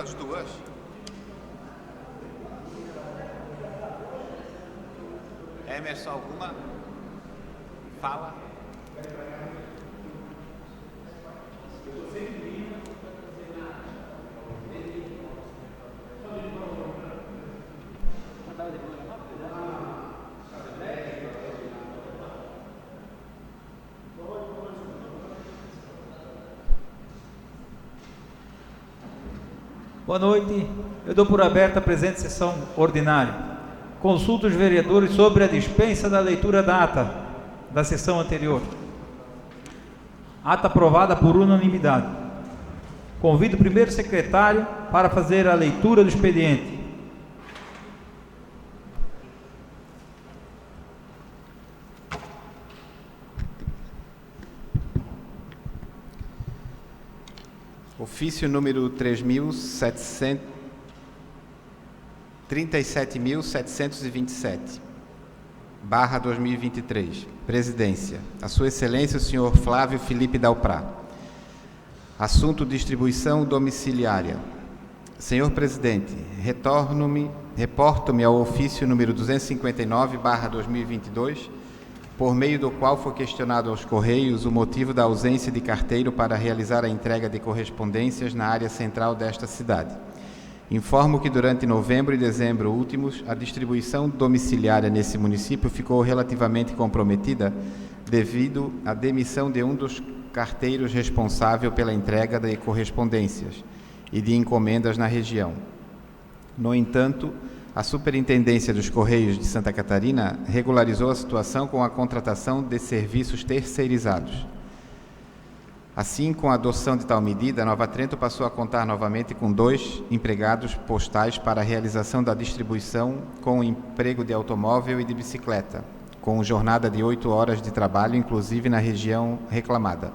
as duas. Emerson, alguma? Fala. Boa noite. Eu dou por aberta a presente sessão ordinária. Consulto os vereadores sobre a dispensa da leitura da ata da sessão anterior. Ata aprovada por unanimidade. Convido o primeiro secretário para fazer a leitura do expediente. Ofício número 37.727/2023. Presidência. A Sua Excelência, o senhor Flávio Felipe Dalprá. Assunto: distribuição domiciliária. Senhor Presidente, reporto-me ao ofício número 259/2022, por meio do qual foi questionado aos Correios o motivo da ausência de carteiro para realizar a entrega de correspondências na área central desta cidade. Informo que durante novembro e dezembro últimos, a distribuição domiciliária nesse município ficou relativamente comprometida devido à demissão de um dos carteiros responsável pela entrega de correspondências e de encomendas na região. No entanto, a Superintendência dos Correios de Santa Catarina regularizou a situação com a contratação de serviços terceirizados. Assim, com a adoção de tal medida, Nova Trento passou a contar novamente com 2 empregados postais para a realização da distribuição com o emprego de automóvel e de bicicleta, com jornada de 8 horas de trabalho, inclusive na região reclamada.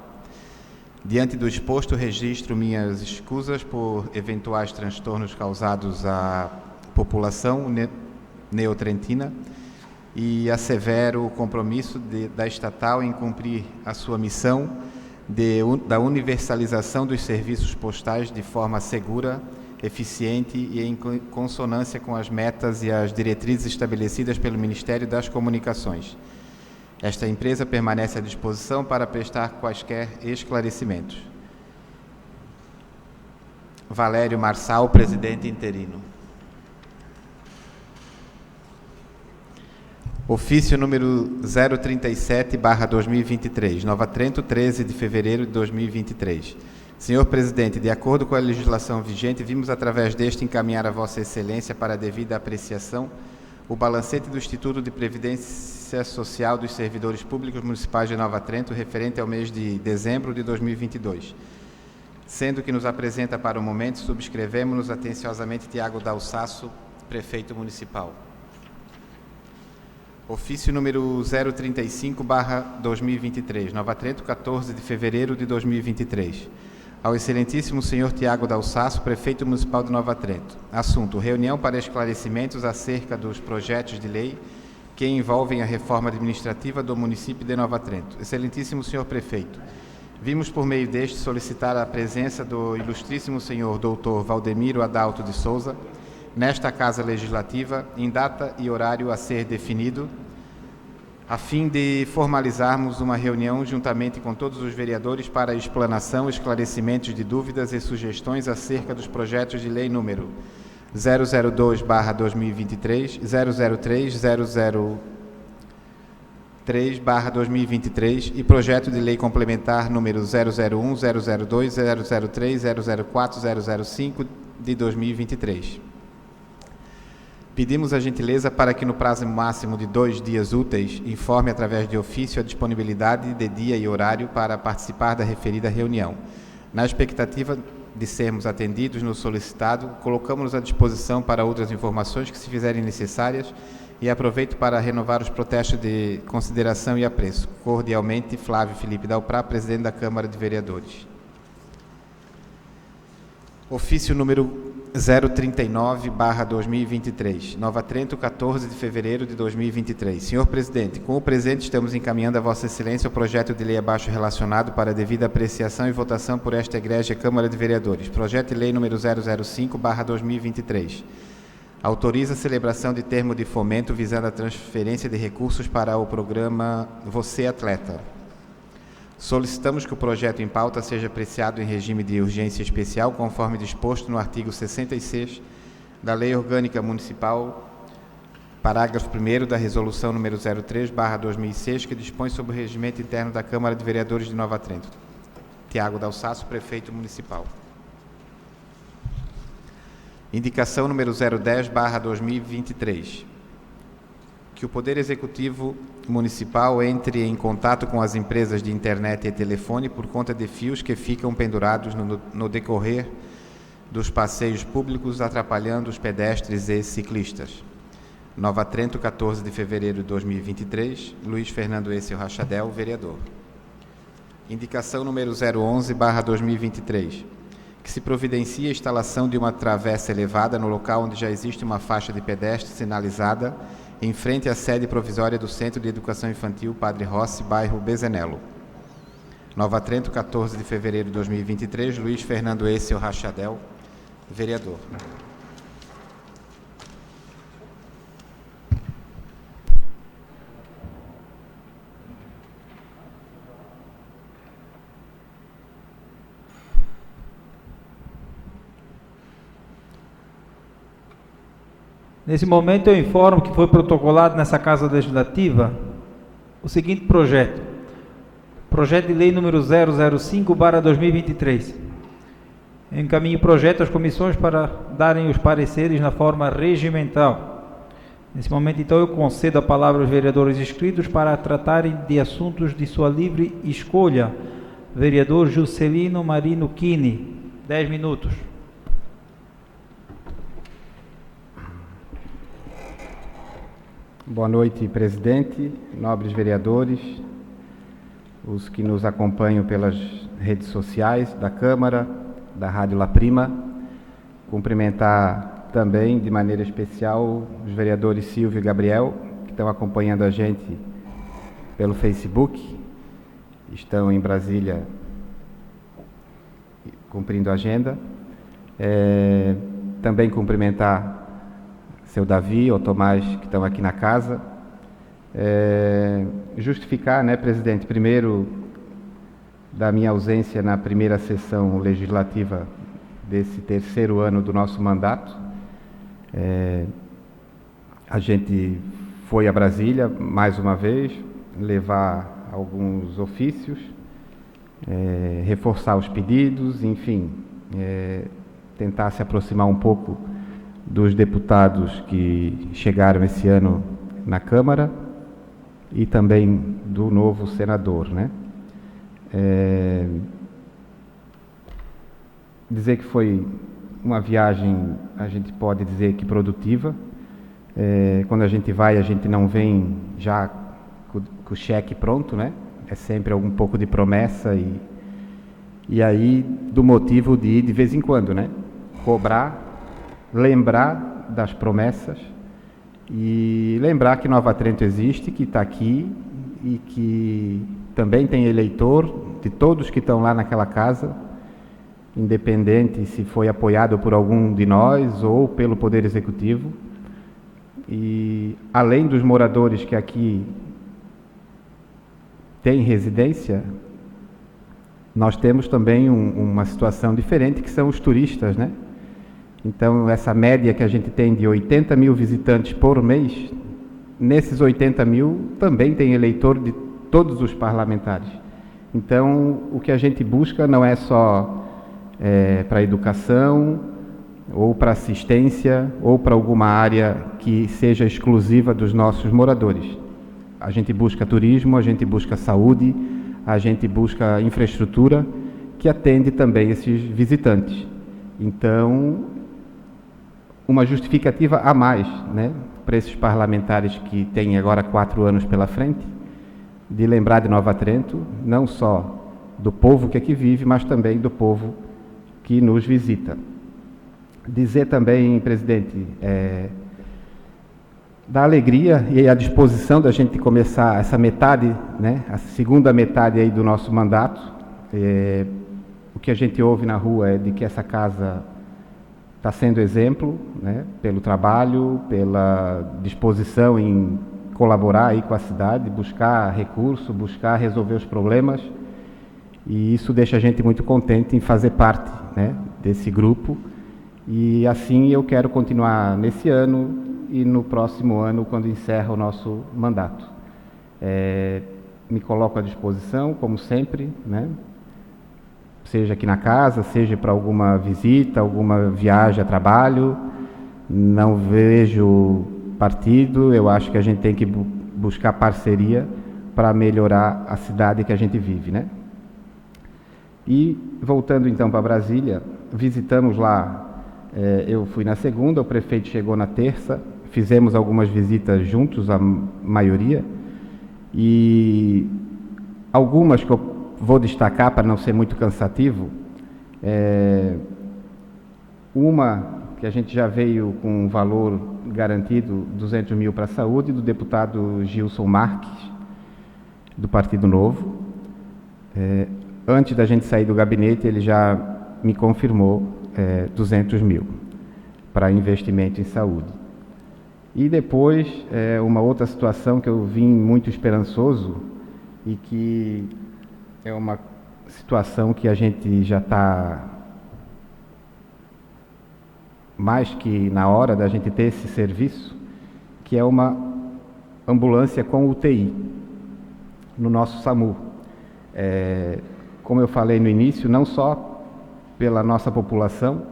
Diante do exposto, registro minhas escusas por eventuais transtornos causados à população neotrentina e assevero o compromisso da estatal em cumprir a sua missão da universalização dos serviços postais de forma segura, eficiente e em consonância com as metas e as diretrizes estabelecidas pelo Ministério das Comunicações. Esta empresa permanece à disposição para prestar quaisquer esclarecimentos. Valério Marçal, presidente interino. Ofício número 037/2023, Nova Trento, 13 de fevereiro de 2023. Senhor Presidente, de acordo com a legislação vigente, vimos através deste encaminhar a Vossa Excelência para a devida apreciação o balancete do Instituto de Previdência Social dos Servidores Públicos Municipais de Nova Trento, referente ao mês de dezembro de 2022. Sendo que nos apresenta para o momento, subscrevemos-nos atenciosamente Tiago Dalsasso, Prefeito Municipal. Ofício número 035/2023, Nova Trento, 14 de fevereiro de 2023. Ao excelentíssimo senhor Tiago Dalsasso, Prefeito Municipal de Nova Trento. Assunto: reunião para esclarecimentos acerca dos projetos de lei que envolvem a reforma administrativa do município de Nova Trento. Excelentíssimo senhor Prefeito, vimos por meio deste solicitar a presença do ilustríssimo senhor doutor Valdemiro Adalto de Souza, nesta Casa Legislativa, em data e horário a ser definido, a fim de formalizarmos uma reunião juntamente com todos os vereadores para explanação, esclarecimentos de dúvidas e sugestões acerca dos projetos de lei número 002/2023, 003/2023 e projeto de lei complementar número 001, 002, 003, 004, 005 de 2023. Pedimos a gentileza para que no prazo máximo de 2 dias úteis informe através de ofício a disponibilidade de dia e horário para participar da referida reunião. Na expectativa de sermos atendidos no solicitado, colocamos-nos à disposição para outras informações que se fizerem necessárias e aproveito para renovar os protestos de consideração e apreço. Cordialmente, Flávio Felipe Dalprá, presidente da Câmara de Vereadores. Ofício número 039/2023, Nova Trento, 14 de fevereiro de 2023. Senhor Presidente, com o presente estamos encaminhando a Vossa Excelência o projeto de lei abaixo relacionado para devida apreciação e votação por esta Egrégia Câmara de Vereadores. Projeto de lei número 005/2023. Autoriza a celebração de termo de fomento visando a transferência de recursos para o programa Você Atleta. Solicitamos que o projeto em pauta seja apreciado em regime de urgência especial, conforme disposto no artigo 66 da Lei Orgânica Municipal, parágrafo 1º da Resolução número 03/2006, que dispõe sobre o regimento interno da Câmara de Vereadores de Nova Trento. Tiago Dalsasso, Prefeito Municipal. Indicação número 010/2023. Que o Poder Executivo Municipal entre em contato com as empresas de internet e telefone por conta de fios que ficam pendurados no decorrer dos passeios públicos, atrapalhando os pedestres e ciclistas. Nova Trento, 14 de fevereiro de 2023. Luiz Fernando Essel Rachadel, vereador. Indicação número 011/2023. Que se providencie a instalação de uma travessa elevada no local onde já existe uma faixa de pedestre sinalizada em frente à sede provisória do Centro de Educação Infantil Padre Rossi, bairro Bezanello. Nova Trento, 14 de fevereiro de 2023. Luiz Fernando Essel Rachadel, vereador. Nesse momento eu informo que foi protocolado nessa Casa Legislativa o seguinte projeto. Projeto de lei número 005/2023. Encaminho o projeto às comissões para darem os pareceres na forma regimental. Nesse momento, então, eu concedo a palavra aos vereadores inscritos para tratarem de assuntos de sua livre escolha. Vereador Juscelino Marino Chini, 10 minutos. Boa noite, presidente, nobres vereadores, os que nos acompanham pelas redes sociais da Câmara, da Rádio La Prima. Cumprimentar também, de maneira especial, os vereadores Silvio e Gabriel, que estão acompanhando a gente pelo Facebook, estão em Brasília cumprindo a agenda. Também cumprimentar seu Davi ou Tomás, que estão aqui na casa. Justificar, né, presidente, primeiro, da minha ausência na primeira sessão legislativa desse terceiro ano do nosso mandato. A gente foi a Brasília, mais uma vez, levar alguns ofícios, reforçar os pedidos, enfim, tentar se aproximar um pouco dos deputados que chegaram esse ano na Câmara e também do novo senador, né? Dizer que foi uma viagem, a gente pode dizer que produtiva. Quando a gente vai, a gente não vem já com o cheque pronto, né? É sempre um pouco de promessa e aí do motivo de ir de vez em quando, né? Cobrar, lembrar das promessas e lembrar que Nova Trento existe, que está aqui e que também tem eleitor de todos que estão lá naquela casa, independente se foi apoiado por algum de nós ou pelo Poder Executivo. E além dos moradores que aqui têm residência, nós temos também uma situação diferente, que são os turistas, né? Então, essa média que a gente tem de 80 mil visitantes por mês, nesses 80 mil também tem eleitor de todos os parlamentares. Então, o que a gente busca não é só para educação, ou para assistência, ou para alguma área que seja exclusiva dos nossos moradores. A gente busca turismo, a gente busca saúde, a gente busca infraestrutura que atende também esses visitantes. Então, uma justificativa a mais, né, para esses parlamentares que têm agora 4 anos pela frente, de lembrar de Nova Trento, não só do povo que aqui vive, mas também do povo que nos visita. Dizer também, presidente, da alegria e a disposição da gente começar essa metade, né, a segunda metade aí do nosso mandato. O que a gente ouve na rua é de que essa casa está sendo exemplo, né, pelo trabalho, pela disposição em colaborar aí com a cidade, buscar recurso, buscar resolver os problemas, e isso deixa a gente muito contente em fazer parte, né, desse grupo, e assim eu quero continuar nesse ano e no próximo ano, quando encerra o nosso mandato. Me coloco à disposição, como sempre, né, seja aqui na casa, seja para alguma visita, alguma viagem a trabalho. Não vejo partido, eu acho que a gente tem que buscar parceria para melhorar a cidade que a gente vive, né? E voltando então para Brasília, visitamos lá, eu fui na segunda, o prefeito chegou na terça, fizemos algumas visitas juntos, a maioria, e algumas que eu vou destacar para não ser muito cansativo. Uma que a gente já veio com um valor garantido, 200 mil para a saúde, do deputado Gilson Marques, do Partido Novo. Antes da gente sair do gabinete, ele já me confirmou 200 mil para investimento em saúde. E depois, uma outra situação que eu vim muito esperançoso e que é uma situação que a gente já está mais que na hora da gente ter esse serviço, que é uma ambulância com UTI no nosso SAMU. Como eu falei no início, não só pela nossa população,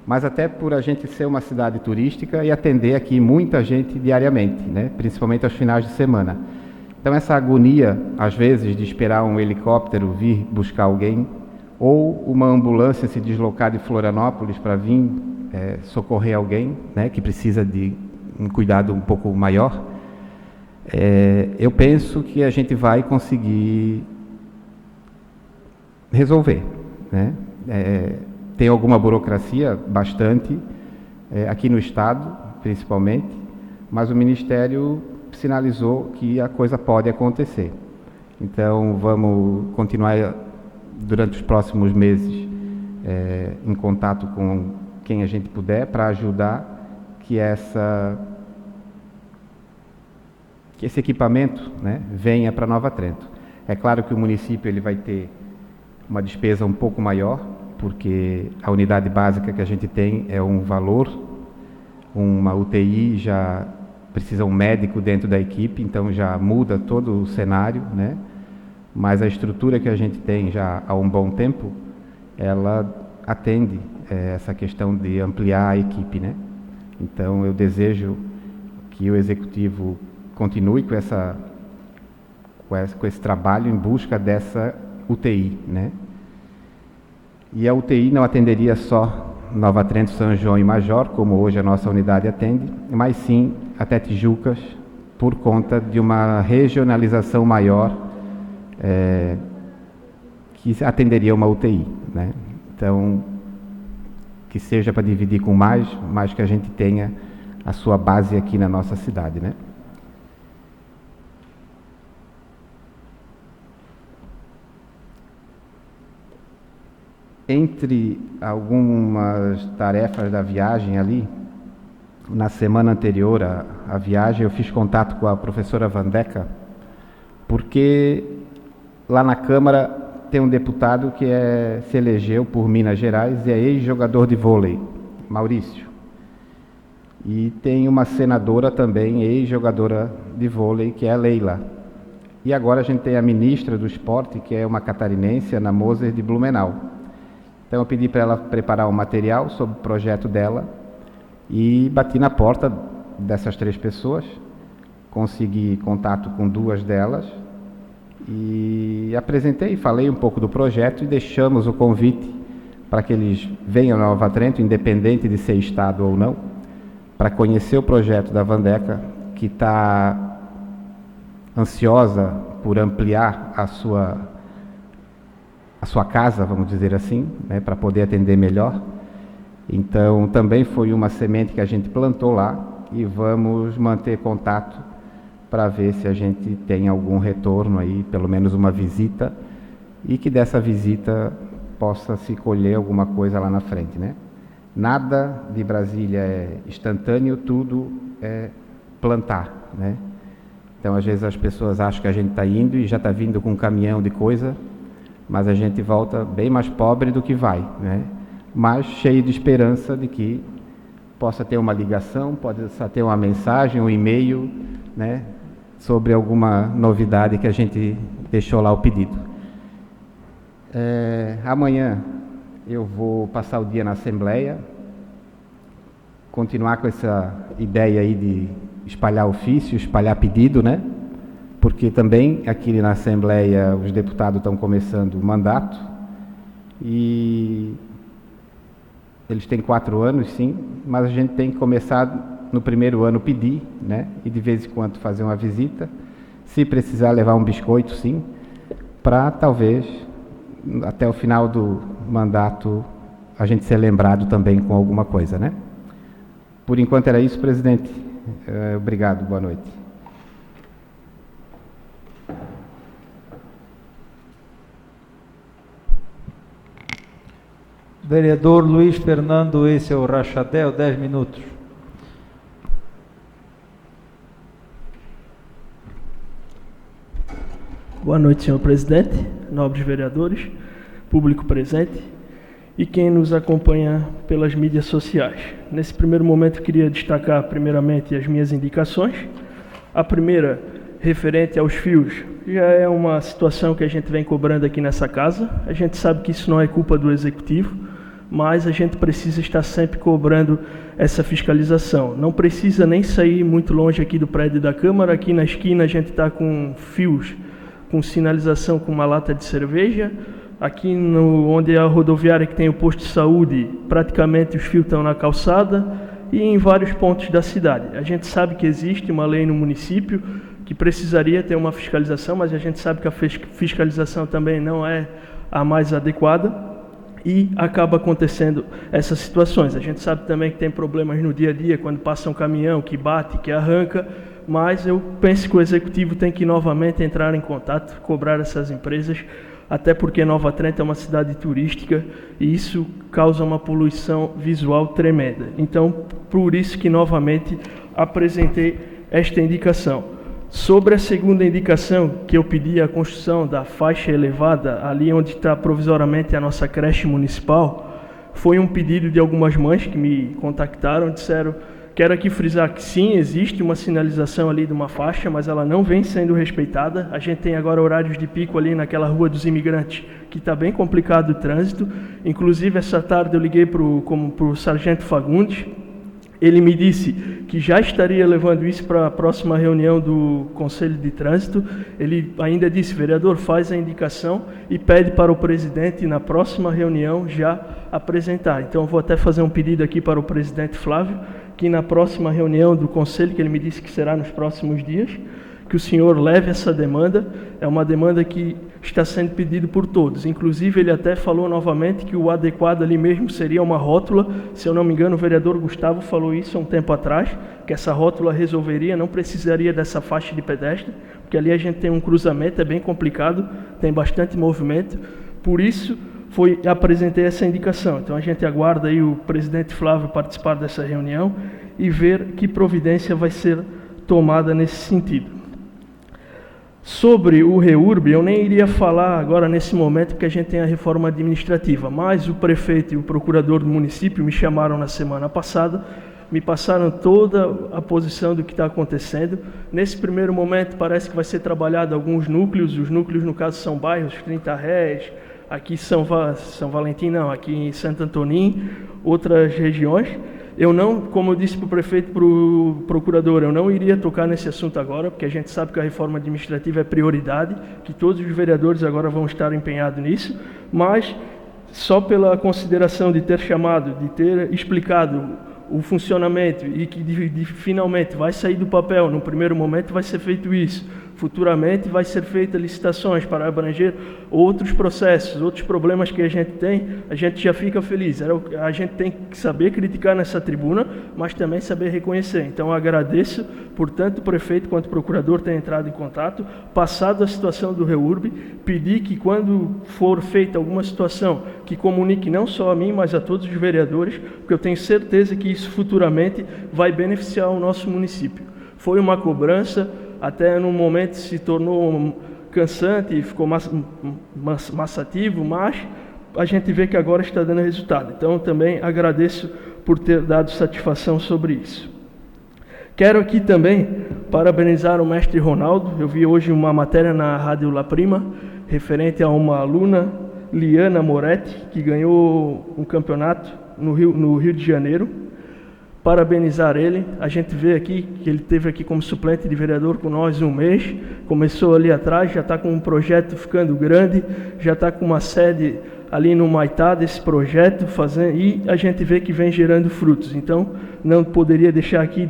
mas até por a gente ser uma cidade turística e atender aqui muita gente diariamente, né? Principalmente aos finais de semana. Então essa agonia, às vezes, de esperar um helicóptero vir buscar alguém, ou uma ambulância se deslocar de Florianópolis para vir socorrer alguém, né, que precisa de um cuidado um pouco maior, eu penso que a gente vai conseguir resolver, né? Tem alguma burocracia, bastante, aqui no Estado, principalmente, mas o Ministério sinalizou que a coisa pode acontecer. Então, vamos continuar durante os próximos meses em contato com quem a gente puder para ajudar que esse equipamento, né, venha para Nova Trento. É claro que o município ele vai ter uma despesa um pouco maior, porque a unidade básica que a gente tem é um valor, uma UTI já precisa um médico dentro da equipe, então já muda todo o cenário, né? Mas a estrutura que a gente tem já há um bom tempo, ela atende essa questão de ampliar a equipe, né? Então eu desejo que o Executivo continue com esse trabalho em busca dessa UTI, né? E a UTI não atenderia só Nova Trento, São João e Major, como hoje a nossa unidade atende, mas sim até Tijucas, por conta de uma regionalização maior que atenderia uma UTI, né? Então, que seja para dividir com mais, mas que a gente tenha a sua base aqui na nossa cidade, né? Entre algumas tarefas da viagem ali, na semana anterior à viagem, eu fiz contato com a professora Vandeca, porque lá na Câmara tem um deputado que se elegeu por Minas Gerais e é ex-jogador de vôlei, Maurício. E tem uma senadora também, ex-jogadora de vôlei, que é a Leila. E agora a gente tem a ministra do esporte, que é uma catarinense, Ana Moser, de Blumenau. Então eu pedi para ela preparar um material sobre o projeto dela e bati na porta dessas 3 pessoas, consegui contato com 2 delas e apresentei, falei um pouco do projeto e deixamos o convite para que eles venham a Nova Trento, independente de ser estado ou não, para conhecer o projeto da Vandeca, que está ansiosa por ampliar a sua casa, vamos dizer assim, né, para poder atender melhor. Então, também foi uma semente que a gente plantou lá e vamos manter contato para ver se a gente tem algum retorno aí, pelo menos uma visita, e que dessa visita possa se colher alguma coisa lá na frente, né? Nada de Brasília é instantâneo, tudo é plantar, né? Então, às vezes as pessoas acham que a gente está indo e já está vindo com um caminhão de coisa, mas a gente volta bem mais pobre do que vai, né? Mas cheio de esperança de que possa ter uma ligação, possa ter uma mensagem, um e-mail, né, sobre alguma novidade que a gente deixou lá o pedido. Amanhã eu vou passar o dia na Assembleia, continuar com essa ideia aí de espalhar ofício, espalhar pedido, né? Porque também aqui na Assembleia os deputados estão começando o mandato e eles têm 4 anos, sim, mas a gente tem que começar no primeiro ano pedir, né? E de vez em quando fazer uma visita, se precisar levar um biscoito, sim, para talvez até o final do mandato a gente ser lembrado também com alguma coisa, né? Por enquanto era isso, presidente. Obrigado, boa noite. Vereador Luiz Fernando, esse é o Rachadel, 10 minutos. Boa noite, senhor presidente, nobres vereadores, público presente e quem nos acompanha pelas mídias sociais. Nesse primeiro momento, queria destacar primeiramente as minhas indicações. A primeira, referente aos fios, já é uma situação que a gente vem cobrando aqui nessa casa. A gente sabe que isso não é culpa do Executivo, mas a gente precisa estar sempre cobrando essa fiscalização. Não precisa nem sair muito longe aqui do prédio da Câmara. Aqui na esquina a gente está com fios, com sinalização com uma lata de cerveja. Aqui onde é a rodoviária que tem o posto de saúde, praticamente os fios estão na calçada e em vários pontos da cidade. A gente sabe que existe uma lei no município que precisaria ter uma fiscalização, mas a gente sabe que a fiscalização também não é a mais adequada e acaba acontecendo essas situações. A gente sabe também que tem problemas no dia a dia, quando passa um caminhão que bate, que arranca, mas eu penso que o Executivo tem que novamente entrar em contato, cobrar essas empresas, até porque Nova Trento é uma cidade turística e isso causa uma poluição visual tremenda. Então, por isso que novamente apresentei esta indicação. Sobre a segunda indicação, que eu pedi a construção da faixa elevada, ali onde está provisoriamente a nossa creche municipal, foi um pedido de algumas mães que me contactaram, disseram: quero aqui frisar que sim, existe uma sinalização ali de uma faixa, mas ela não vem sendo respeitada. A gente tem agora horários de pico ali naquela Rua dos Imigrantes, que está bem complicado o trânsito. Inclusive, essa tarde eu liguei para o Sargento Fagundes. Ele me disse que já estaria levando isso para a próxima reunião do Conselho de Trânsito. Ele ainda disse: vereador, faz a indicação e pede para o presidente, na próxima reunião, já apresentar. Então, eu vou até fazer um pedido aqui para o presidente Flávio, que na próxima reunião do Conselho, que ele me disse que será nos próximos dias, que o senhor leve essa demanda. É uma demanda que está sendo pedido por todos. Inclusive, ele até falou novamente que o adequado ali mesmo seria uma rótula. Se eu não me engano, o vereador Gustavo falou isso há um tempo atrás, que essa rótula resolveria, não precisaria dessa faixa de pedestre, porque ali a gente tem um cruzamento, é bem complicado, tem bastante movimento. Por isso, apresentei essa indicação. Então, a gente aguarda aí o presidente Flávio participar dessa reunião e ver que providência vai ser tomada nesse sentido. Sobre o REURB, eu nem iria falar agora nesse momento, porque a gente tem a reforma administrativa, mas o prefeito e o procurador do município me chamaram na semana passada, me passaram toda a posição do que está acontecendo. Nesse primeiro momento, parece que vai ser trabalhado alguns núcleos. Os núcleos, no caso, são bairros, 30 Rés, aqui São Valentim, não, aqui em Santo Antonim, outras regiões. Eu não, como eu disse para o prefeito e para o procurador, eu não iria tocar nesse assunto agora, porque a gente sabe que a reforma administrativa é prioridade, que todos os vereadores agora vão estar empenhados nisso, mas só pela consideração de ter chamado, de ter explicado o funcionamento e que finalmente vai sair do papel, no primeiro momento vai ser feito isso, futuramente vai ser feita licitações para abranger outros processos, outros problemas que a gente tem, a gente já fica feliz. A gente tem que saber criticar nessa tribuna, mas também saber reconhecer. Então, eu agradeço por tanto o prefeito quanto o procurador terem entrado em contato, passado a situação do REURB, pedir que quando for feita alguma situação, que comunique não só a mim, mas a todos os vereadores, porque eu tenho certeza que isso futuramente vai beneficiar o nosso município. Foi uma cobrança, até no momento se tornou cansante e ficou maçativo, mas a gente vê que agora está dando resultado. Então, também agradeço por ter dado satisfação sobre isso. Quero aqui também parabenizar o mestre Ronaldo. Eu vi hoje uma matéria na Rádio La Prima, referente a uma aluna, Liana Moretti, que ganhou um campeonato no Rio de Janeiro. Parabenizar ele. A gente vê aqui que ele esteve aqui como suplente de vereador com nós um mês, começou ali atrás, já está com um projeto ficando grande, já está com uma sede ali no Maitá desse projeto, e a gente vê que vem gerando frutos. Então, não poderia deixar aqui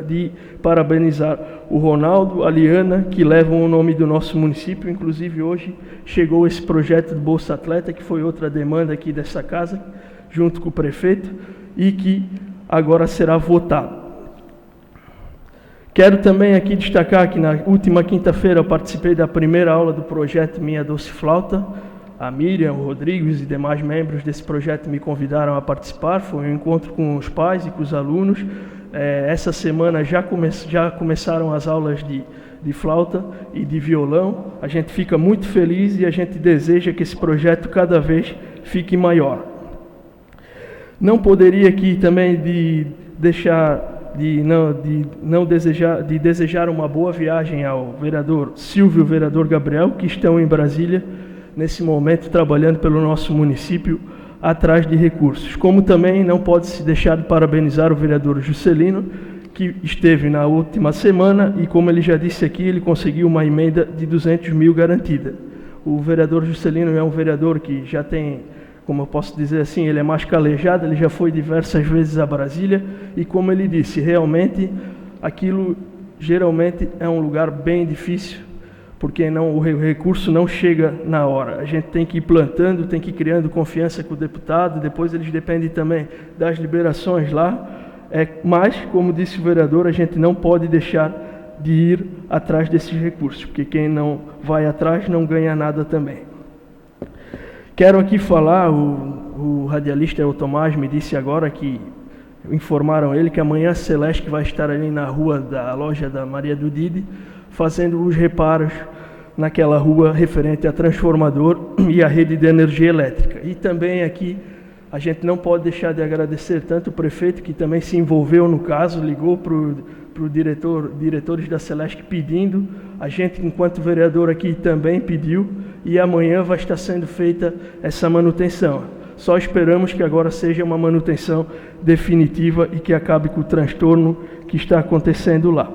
de parabenizar o Ronaldo, a Liana, que levam o nome do nosso município. Inclusive, hoje chegou esse projeto do Bolsa Atleta, que foi outra demanda aqui dessa casa, junto com o prefeito, e que agora será votado. Quero também aqui destacar que na última quinta-feira eu participei da primeira aula do projeto Minha Doce Flauta. A Miriam, o Rodrigo e demais membros desse projeto me convidaram a participar. Foi um encontro com os pais e com os alunos. Essa semana já começaram as aulas de flauta e de violão. A gente fica muito feliz e a gente deseja que esse projeto cada vez fique maior. Não poderia aqui também desejar uma boa viagem ao vereador Silvio e o vereador Gabriel, que estão em Brasília, nesse momento, trabalhando pelo nosso município, atrás de recursos. Como também não pode se deixar de parabenizar o vereador Juscelino, que esteve na última semana e, como ele já disse aqui, ele conseguiu uma emenda de 200 mil garantida. O vereador Juscelino é um vereador que já tem, como eu posso dizer assim, ele é mais calejado, ele já foi diversas vezes a Brasília e, como ele disse, realmente aquilo geralmente é um lugar bem difícil, porque o recurso não chega na hora. A gente tem que ir plantando, tem que ir criando confiança com o deputado, depois eles dependem também das liberações lá. Mas, como disse o vereador, a gente não pode deixar de ir atrás desses recursos, porque quem não vai atrás não ganha nada também. Quero aqui falar, o radialista El Tomás me disse agora que informaram ele que amanhã a Celeste vai estar ali na rua da loja da Maria do Didi, fazendo os reparos naquela rua referente a transformador e a rede de energia elétrica. E também aqui a gente não pode deixar de agradecer tanto o prefeito, que também se envolveu no caso, ligou para o diretores da Celeste pedindo, a gente, enquanto vereador aqui, também pediu, e amanhã vai estar sendo feita essa manutenção. Só esperamos que agora seja uma manutenção definitiva e que acabe com o transtorno que está acontecendo lá.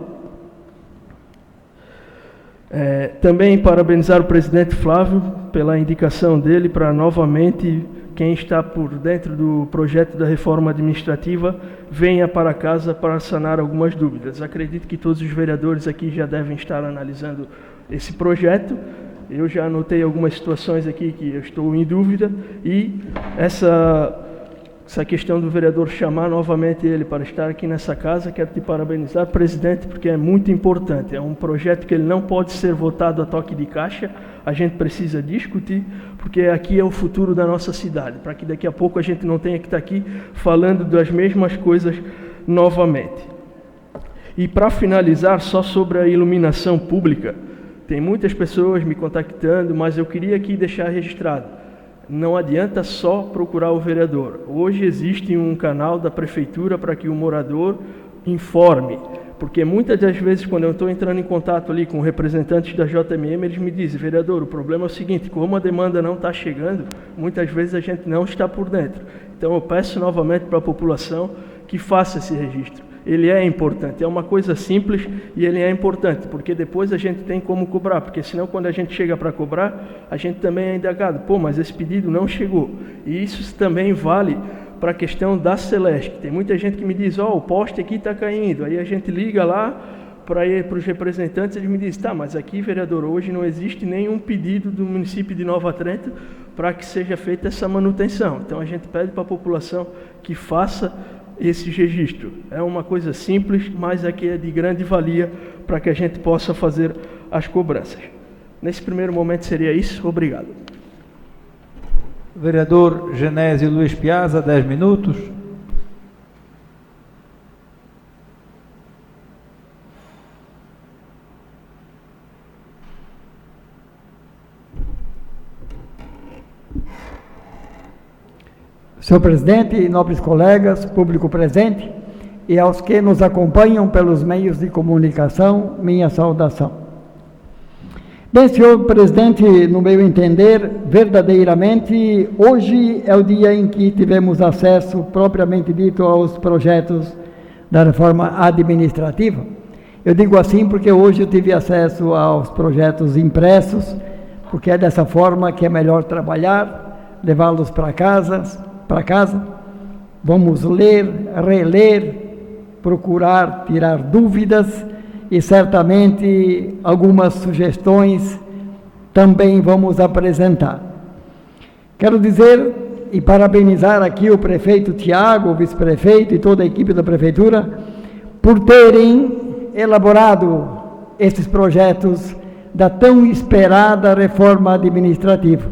Também parabenizar o presidente Flávio pela indicação dele para novamente, quem está por dentro do projeto da reforma administrativa, venha para casa para sanar algumas dúvidas. Acredito que todos os vereadores aqui já devem estar analisando esse projeto. Eu já anotei algumas situações aqui que eu estou em dúvida e essa questão do vereador chamar novamente ele para estar aqui nessa casa, quero te parabenizar, presidente, porque é muito importante. É um projeto que ele não pode ser votado a toque de caixa, a gente precisa discutir, porque aqui é o futuro da nossa cidade, para que daqui a pouco a gente não tenha que estar aqui falando das mesmas coisas novamente. E para finalizar, só sobre a iluminação pública, tem muitas pessoas me contactando, mas eu queria aqui deixar registrado. Não adianta só procurar o vereador. Hoje existe um canal da prefeitura para que o morador informe, porque muitas das vezes quando eu estou entrando em contato ali com representantes da JMM, eles me dizem: vereador, o problema é o seguinte, como a demanda não está chegando, muitas vezes a gente não está por dentro. Então eu peço novamente para a população que faça esse registro. Ele é importante, é uma coisa simples e ele é importante, porque depois a gente tem como cobrar, porque senão quando a gente chega para cobrar, a gente também é indagado, mas esse pedido não chegou. E isso também vale para a questão da Celeste. Tem muita gente que me diz, o poste aqui está caindo, aí a gente liga lá para os representantes, eles me dizem, tá, mas aqui, vereador, hoje não existe nenhum pedido do município de Nova Trento para que seja feita essa manutenção. Então a gente pede para a população que faça esse registro. É uma coisa simples, mas aqui é de grande valia para que a gente possa fazer as cobranças. Nesse primeiro momento seria isso. Obrigado. Vereador Genésio Luiz Piazza, 10 minutos. Senhor presidente, nobres colegas, público presente e aos que nos acompanham pelos meios de comunicação, minha saudação. Bem, senhor presidente, no meu entender, verdadeiramente, hoje é o dia em que tivemos acesso, propriamente dito, aos projetos da reforma administrativa. Eu digo assim porque hoje eu tive acesso aos projetos impressos, porque é dessa forma que é melhor trabalhar, levá-los para casa, vamos ler, reler, procurar tirar dúvidas e certamente algumas sugestões também vamos apresentar. Quero dizer e parabenizar aqui o prefeito Tiago, o vice-prefeito e toda a equipe da prefeitura por terem elaborado esses projetos da tão esperada reforma administrativa.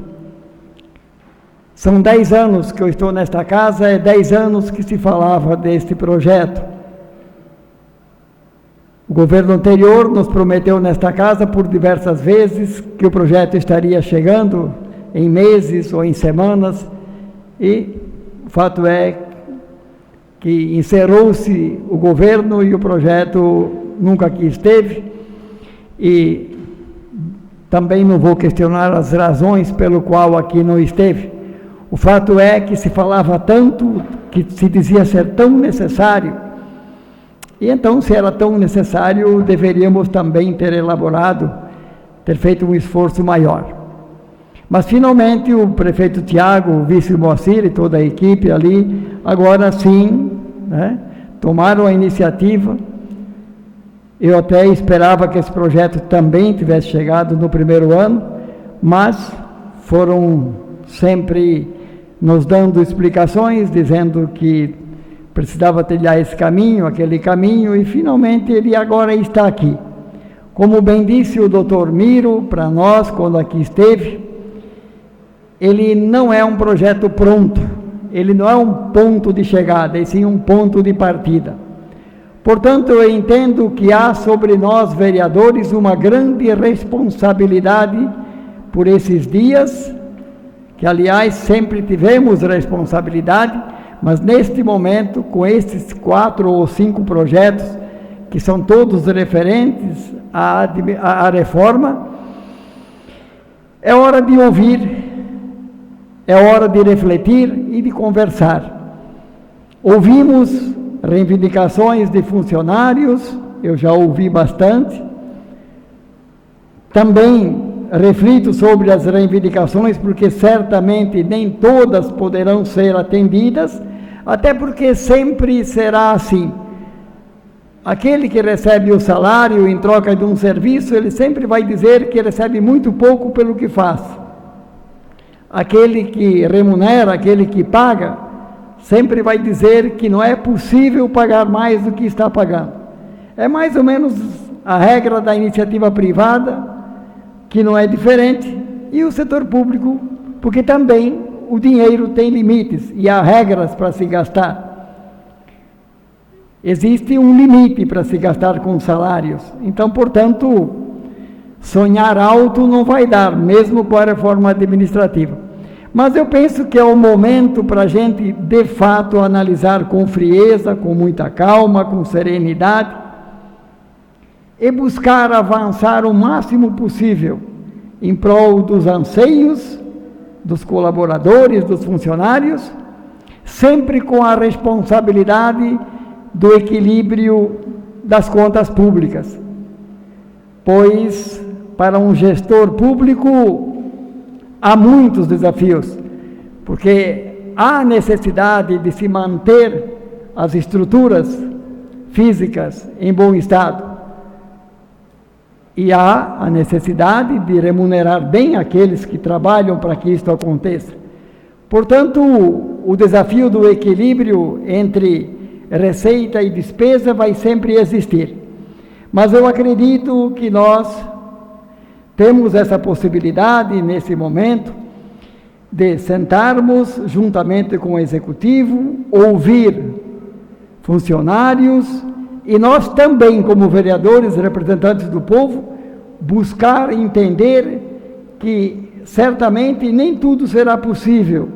São 10 anos que eu estou nesta casa, é 10 anos que se falava deste projeto. O governo anterior nos prometeu nesta casa por diversas vezes que o projeto estaria chegando em meses ou em semanas, e o fato é que encerrou-se o governo e o projeto nunca aqui esteve, e também não vou questionar as razões pelo qual aqui não esteve. O fato é que se falava tanto, que se dizia ser tão necessário, e então, se era tão necessário, deveríamos também ter elaborado, ter feito um esforço maior. Mas, finalmente, o prefeito Tiago, o vice Moacir e toda a equipe ali, agora sim, tomaram a iniciativa. Eu até esperava que esse projeto também tivesse chegado no primeiro ano, mas foram sempre nos dando explicações, dizendo que precisava trilhar esse caminho, aquele caminho, e finalmente ele agora está aqui. Como bem disse o doutor Miro, para nós, quando aqui esteve, ele não é um projeto pronto, ele não é um ponto de chegada, e sim um ponto de partida. Portanto, eu entendo que há sobre nós, vereadores, uma grande responsabilidade por esses dias, que aliás sempre tivemos responsabilidade, mas neste momento, com esses 4 ou 5 projetos, que são todos referentes à reforma, é hora de ouvir, é hora de refletir e de conversar. Ouvimos reivindicações de funcionários, eu já ouvi bastante, também reflito sobre as reivindicações, porque certamente nem todas poderão ser atendidas, até porque sempre será assim. Aquele que recebe o salário em troca de um serviço, ele sempre vai dizer que recebe muito pouco pelo que faz. Aquele que remunera, aquele que paga, sempre vai dizer que não é possível pagar mais do que está pagando. É mais ou menos a regra da iniciativa privada, que não é diferente, e o setor público, porque também o dinheiro tem limites e há regras para se gastar. Existe um limite para se gastar com salários. Então, portanto, sonhar alto não vai dar, mesmo com a reforma administrativa. Mas eu penso que é o momento para a gente, de fato, analisar com frieza, com muita calma, com serenidade, e buscar avançar o máximo possível em prol dos anseios dos colaboradores, dos funcionários, sempre com a responsabilidade do equilíbrio das contas públicas. Pois, para um gestor público, há muitos desafios, porque há necessidade de se manter as estruturas físicas em bom estado, e há a necessidade de remunerar bem aqueles que trabalham para que isto aconteça. Portanto, o desafio do equilíbrio entre receita e despesa vai sempre existir. Mas eu acredito que nós temos essa possibilidade, nesse momento, de sentarmos juntamente com o Executivo, ouvir funcionários e nós também, como vereadores, representantes do povo, buscar entender que certamente nem tudo será possível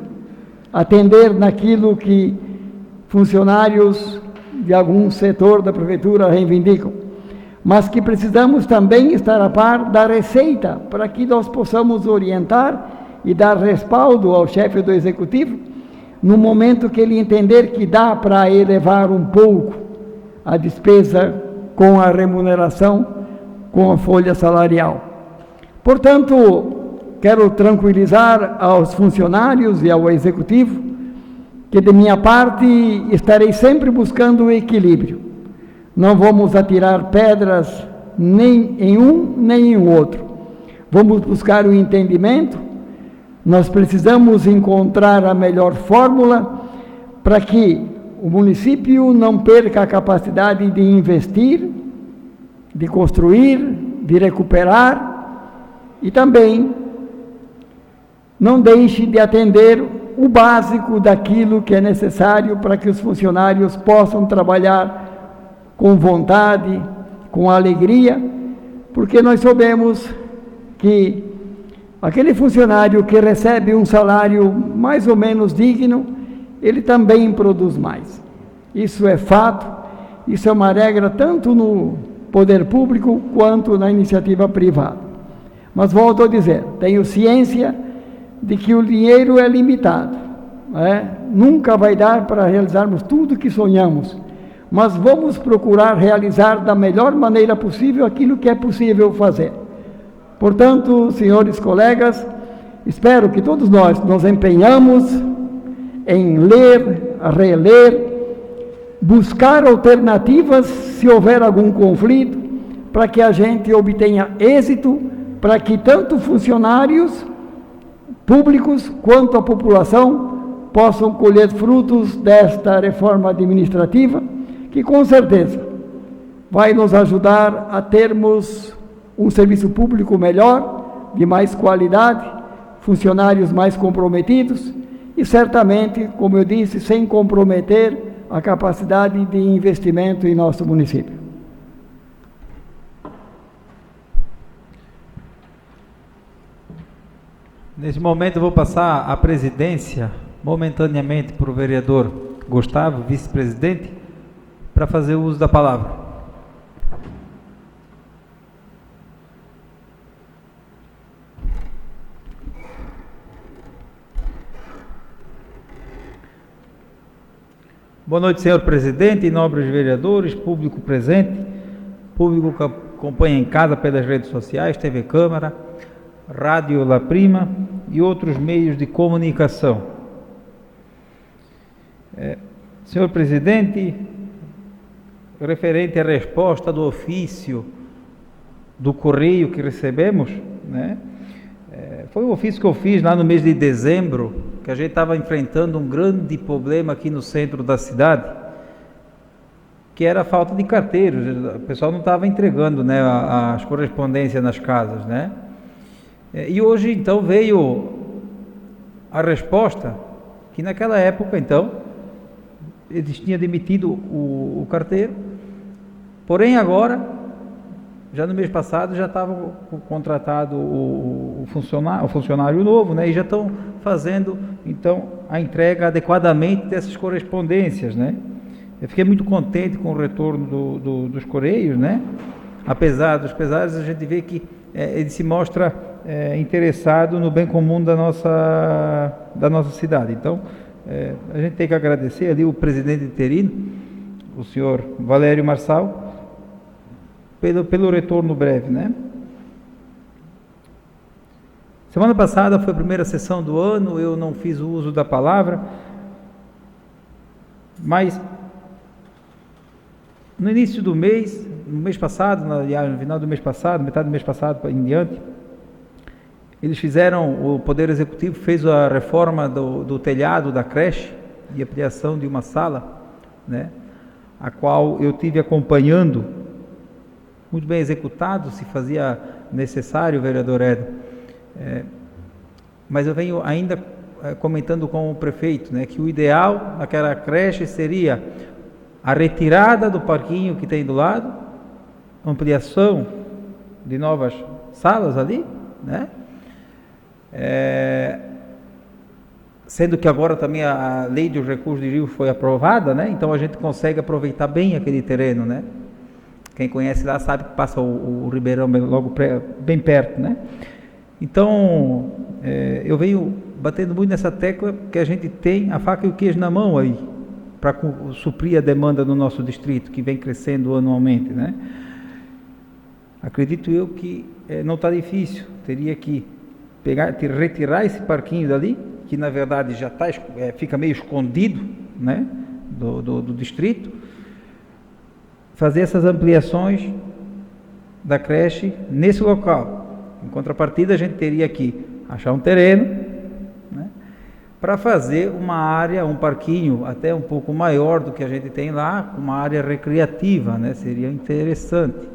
atender naquilo que funcionários de algum setor da prefeitura reivindicam, mas que precisamos também estar a par da receita para que nós possamos orientar e dar respaldo ao chefe do Executivo no momento que ele entender que dá para elevar um pouco a despesa com a remuneração, com a folha salarial. Portanto, quero tranquilizar aos funcionários e ao Executivo que, de minha parte, estarei sempre buscando o equilíbrio. Não vamos atirar pedras nem em um nem em outro. Vamos buscar o entendimento. Nós precisamos encontrar a melhor fórmula para que o município não perca a capacidade de investir, de construir, de recuperar e também não deixe de atender o básico daquilo que é necessário para que os funcionários possam trabalhar com vontade, com alegria, porque nós sabemos que aquele funcionário que recebe um salário mais ou menos digno, ele também produz mais. Isso é fato, isso é uma regra tanto no poder público quanto na iniciativa privada. Mas volto a dizer, tenho ciência de que o dinheiro é limitado, nunca vai dar para realizarmos tudo que sonhamos, mas vamos procurar realizar da melhor maneira possível aquilo que é possível fazer. Portanto, senhores colegas, espero que todos nós nos empenhamos em ler, reler, buscar alternativas se houver algum conflito, para que a gente obtenha êxito, para que tanto funcionários públicos quanto a população possam colher frutos desta reforma administrativa, que com certeza vai nos ajudar a termos um serviço público melhor, de mais qualidade, funcionários mais comprometidos e certamente, como eu disse, sem comprometer a capacidade de investimento em nosso município. Nesse momento eu vou passar a presidência momentaneamente para o vereador Gustavo, vice-presidente, para fazer uso da palavra. Boa noite, senhor presidente, nobres vereadores, público presente, público que acompanha em casa pelas redes sociais, TV Câmara, Rádio La Prima e outros meios de comunicação. Senhor presidente, referente à resposta do ofício do correio que recebemos, foi um ofício que eu fiz lá no mês de dezembro, que a gente estava enfrentando um grande problema aqui no centro da cidade, que era a falta de carteiros. O pessoal não estava entregando, as correspondências nas casas, E hoje, então, veio a resposta que naquela época, então, eles tinham demitido o carteiro, porém agora, já no mês passado, já estava contratado o funcionário novo, e já estão fazendo, então, a entrega adequadamente dessas correspondências, Eu fiquei muito contente com o retorno dos Correios, Apesar dos pesares, a gente vê que ele se mostra interessado no bem comum da nossa cidade. Então, a gente tem que agradecer ali o presidente interino, o senhor Valério Marçal, pelo retorno breve, Semana passada foi a primeira sessão do ano, eu não fiz o uso da palavra, mas No início do mês, no mês passado, no final do mês passado, metade do mês passado em diante, eles fizeram, o Poder Executivo fez a reforma do telhado da creche e ampliação de uma sala, né, a qual eu tive acompanhando, muito bem executado, se fazia necessário, vereador Edo. Mas eu venho ainda comentando com o prefeito, né, que o ideal naquela creche seria a retirada do parquinho que tem do lado, ampliação de novas salas ali, né? Sendo que agora também a lei dos recursos de rio foi aprovada, né? Então a gente consegue aproveitar bem aquele terreno, né? Quem conhece lá sabe que passa o Ribeirão logo bem perto, né? Então eu venho batendo muito nessa tecla que a gente tem a faca e o queijo na mão aí para suprir a demanda no nosso distrito, que vem crescendo anualmente, né? Acredito eu que não está difícil, teria que retirar esse parquinho dali, que na verdade já fica meio escondido, né, do distrito, fazer essas ampliações da creche nesse local. Em contrapartida, a gente teria que achar um terreno, né, para fazer uma área, um parquinho até um pouco maior do que a gente tem lá, uma área recreativa, né, seria interessante.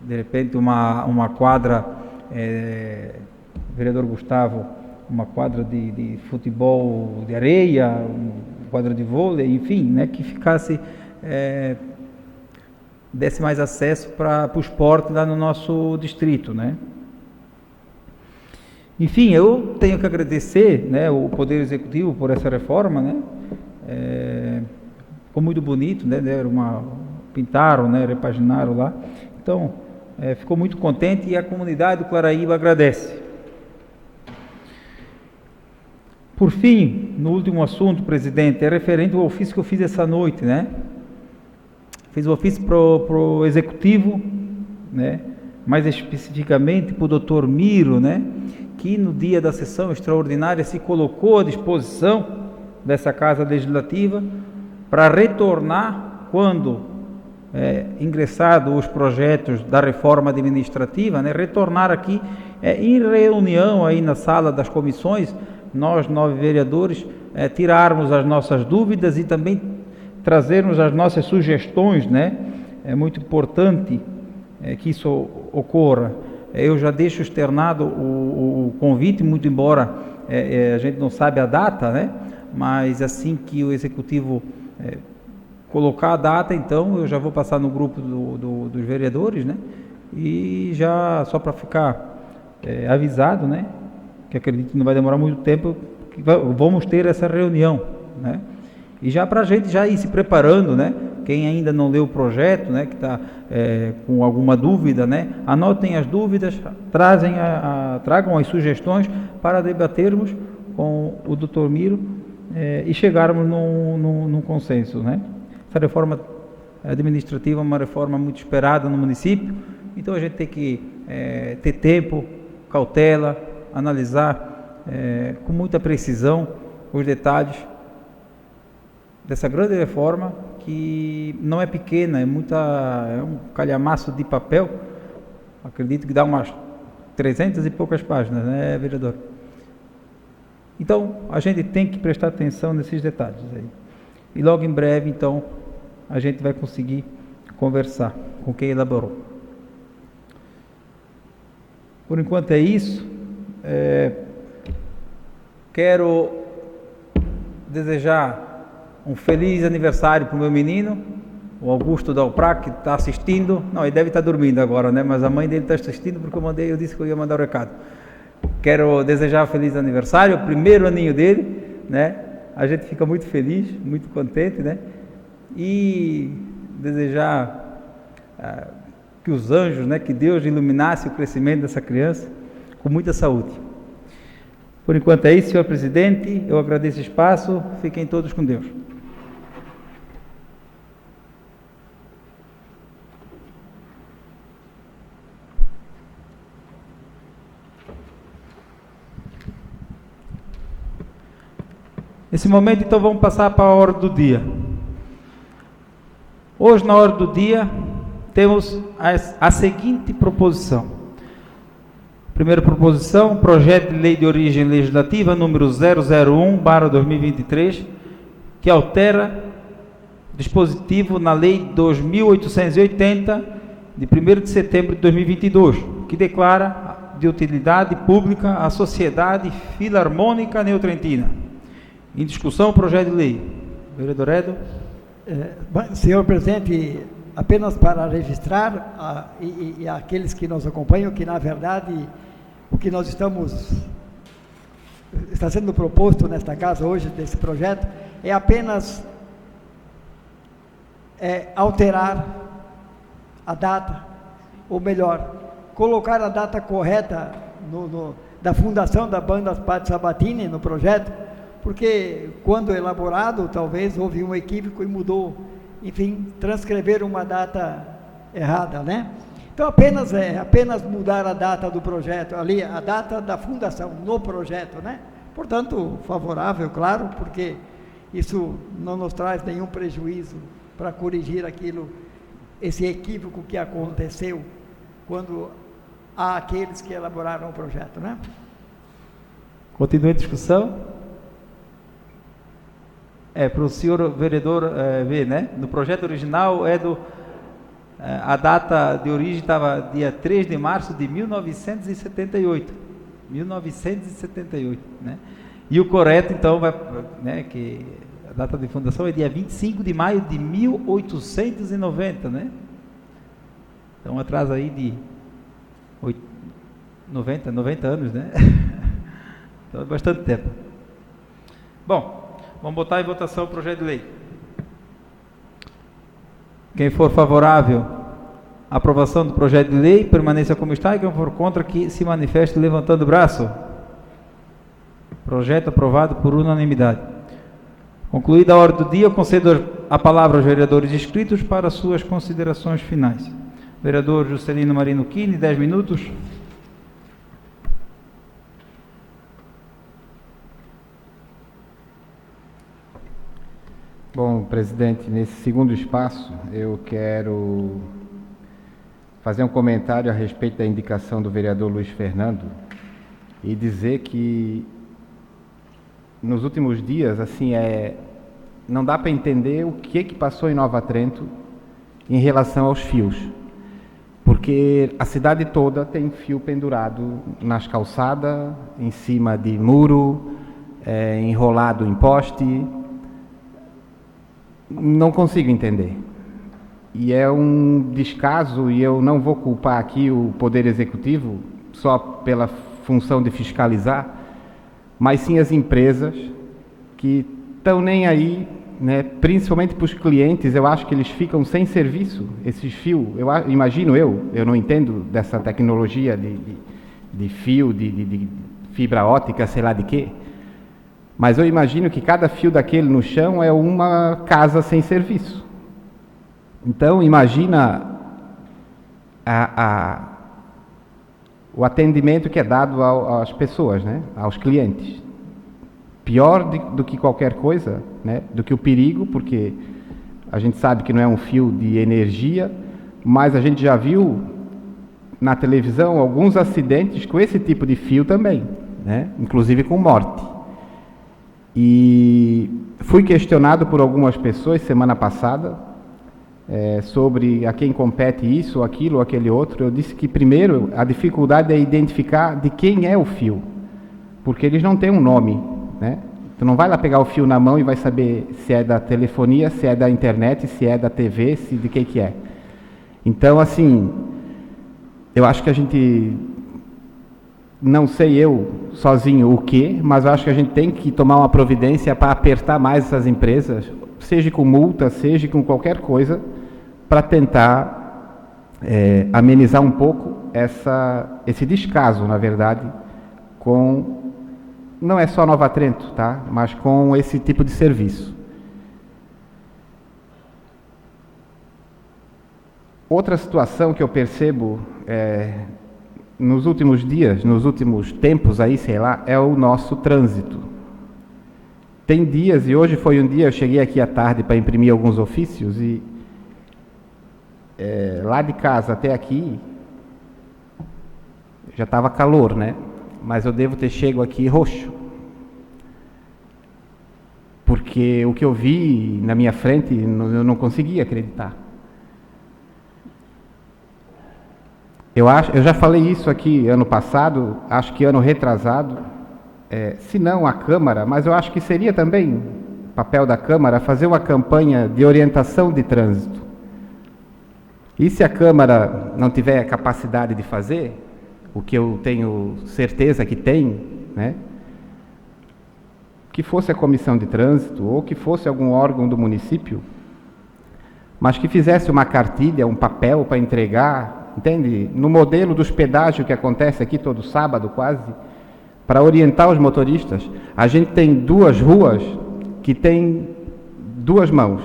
De repente uma quadra, vereador Gustavo, uma quadra de futebol de areia, uma quadra de vôlei, enfim, né, que ficasse, desse mais acesso para o esporte lá no nosso distrito, né. Enfim, eu tenho que agradecer, né, o Poder Executivo por essa reforma, né, ficou muito bonito, né, pintaram, né, repaginaram lá, então ficou muito contente e a comunidade do Claraíba agradece. Por fim, no último assunto, presidente, é referente ao ofício que eu fiz essa noite, né? Fiz o ofício para o Executivo, né? Mais especificamente para o doutor Miro, né? Que no dia da sessão extraordinária se colocou à disposição dessa Casa Legislativa para retornar quando ingressado os projetos da reforma administrativa, né, retornar aqui em reunião aí na sala das comissões, nós 9 vereadores, tirarmos as nossas dúvidas e também trazermos as nossas sugestões, né? É muito importante que isso ocorra. Eu já deixo externado o convite, muito embora a gente não sabe a data, né? Mas assim que o Executivo colocar a data, então eu já vou passar no grupo dos vereadores, né? E já só para ficar avisado, né? Que acredito que não vai demorar muito tempo, que vamos ter essa reunião, né? E já para a gente já ir se preparando, né? Quem ainda não leu o projeto, né? Que está com alguma dúvida, né? Anotem as dúvidas, tragam as sugestões para debatermos com o Dr. Miro e chegarmos num consenso, né? Essa reforma administrativa é uma reforma muito esperada no município, então a gente tem que ter tempo, cautela, analisar com muita precisão os detalhes dessa grande reforma, que não é pequena, é um calhamaço de papel, acredito que dá umas 300 e poucas páginas, né, vereador? Então, a gente tem que prestar atenção nesses detalhes aí. E logo em breve, então, a gente vai conseguir conversar com quem elaborou. Por enquanto é isso. Quero desejar um feliz aniversário para o meu menino, o Augusto Dalprá, que está assistindo. Não, ele deve estar dormindo agora, né? Mas a mãe dele está assistindo porque eu disse que eu ia mandar o recado. Quero desejar um feliz aniversário, o primeiro aninho dele, né? A gente fica muito feliz, muito contente, né? E desejar que os anjos, né? Que Deus iluminasse o crescimento dessa criança com muita saúde. Por enquanto é isso, senhor presidente. Eu agradeço o espaço. Fiquem todos com Deus. Nesse momento, então, vamos passar para a hora do dia. Hoje, na ordem do dia, temos a seguinte proposição. Primeira proposição, projeto de lei de origem legislativa número 001/2023, que altera dispositivo na lei 2880, de 1º de setembro de 2022, que declara de utilidade pública a Sociedade Filarmônica Neotrentina. Em discussão, o projeto de lei. Vereador Edo. Senhor presidente, apenas para registrar e aqueles que nos acompanham, que na verdade o que nós está sendo proposto nesta casa hoje, desse projeto, é apenas alterar a data, ou melhor, colocar a data correta da fundação da banda Pátio Sabatini no projeto, porque quando elaborado, talvez houve um equívoco e mudou, enfim, transcrever uma data errada, né? Então apenas mudar a data do projeto, ali a data da fundação no projeto, né? Portanto, favorável, claro, porque isso não nos traz nenhum prejuízo para corrigir esse equívoco que aconteceu quando há aqueles que elaboraram o projeto, né? Continua a discussão. Para o senhor vereador ver, né? No projeto original a data de origem estava dia 3 de março de 1978. 1978, né? E o correto, então, né, que a data de fundação é dia 25 de maio de 1890, né? Então, atrás aí de 90 anos, né? Então, é bastante tempo. Bom, vamos botar em votação o projeto de lei. Quem for favorável à aprovação do projeto de lei, permaneça como está, e quem for contra, que se manifeste levantando o braço. Projeto aprovado por unanimidade. Concluída a ordem do dia, eu concedo a palavra aos vereadores inscritos para suas considerações finais. Vereador Juscelino Marino Quini, 10 minutos. Bom, presidente, nesse segundo espaço, eu quero fazer um comentário a respeito da indicação do vereador Luiz Fernando e dizer que nos últimos dias, assim, não dá para entender o que passou em Nova Trento em relação aos fios, porque a cidade toda tem fio pendurado nas calçadas, em cima de muro, enrolado em poste. Não consigo entender. E é um descaso, e eu não vou culpar aqui o Poder Executivo só pela função de fiscalizar, mas sim as empresas que estão nem aí, né? Principalmente para os clientes. Eu acho que eles ficam sem serviço, esses fios. Imagino eu não entendo dessa tecnologia de fio, de fibra ótica, sei lá de quê. Mas eu imagino que cada fio daquele no chão é uma casa sem serviço. Então, imagina o atendimento que é dado às pessoas, né? Aos clientes. Pior do que qualquer coisa, né? Do que o perigo, porque a gente sabe que não é um fio de energia, mas a gente já viu na televisão alguns acidentes com esse tipo de fio também, né? Inclusive com morte. E fui questionado por algumas pessoas semana passada sobre a quem compete isso, ou aquilo, ou aquele outro. Eu disse que primeiro a dificuldade é identificar de quem é o fio, porque eles não têm um nome, né? Tu não vai lá pegar o fio na mão e vai saber se é da telefonia, se é da internet, se é da TV, se de que é. Então, assim, eu acho que a gente... Não sei eu sozinho o que, mas eu acho que a gente tem que tomar uma providência para apertar mais essas empresas, seja com multa, seja com qualquer coisa, para tentar amenizar um pouco esse descaso, na verdade, com, não é só Nova Trento, tá? Mas com esse tipo de serviço. Outra situação que eu percebo nos últimos dias, nos últimos tempos aí, sei lá, é o nosso trânsito. Tem dias, e hoje foi um dia, eu cheguei aqui à tarde para imprimir alguns ofícios, e lá de casa até aqui, já estava calor, né? Mas eu devo ter chego aqui roxo. Porque o que eu vi na minha frente, eu não conseguia acreditar. Eu já falei isso aqui ano passado, acho que ano retrasado, se não a Câmara, mas eu acho que seria também papel da Câmara fazer uma campanha de orientação de trânsito. E se a Câmara não tiver a capacidade de fazer, o que eu tenho certeza que tem, né? Que fosse a comissão de trânsito ou que fosse algum órgão do município, mas que fizesse uma cartilha, um papel para entregar, entende? No modelo dos pedágios que acontece aqui todo sábado quase, para orientar os motoristas. A gente tem 2 ruas que tem 2 mãos,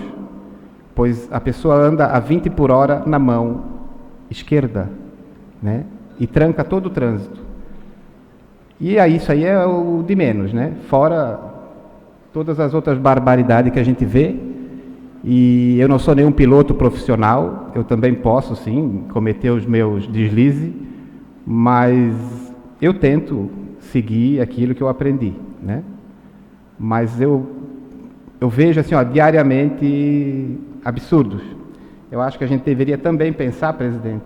pois a pessoa anda a 20 por hora na mão esquerda, né? E tranca todo o trânsito. E aí, isso aí é o de menos, né? Fora todas as outras barbaridades que a gente vê. E eu não sou nenhum piloto profissional, eu também posso, sim, cometer os meus deslizes, mas eu tento seguir aquilo que eu aprendi, né? Mas eu vejo, assim, diariamente absurdos. Eu acho que a gente deveria também pensar, presidente,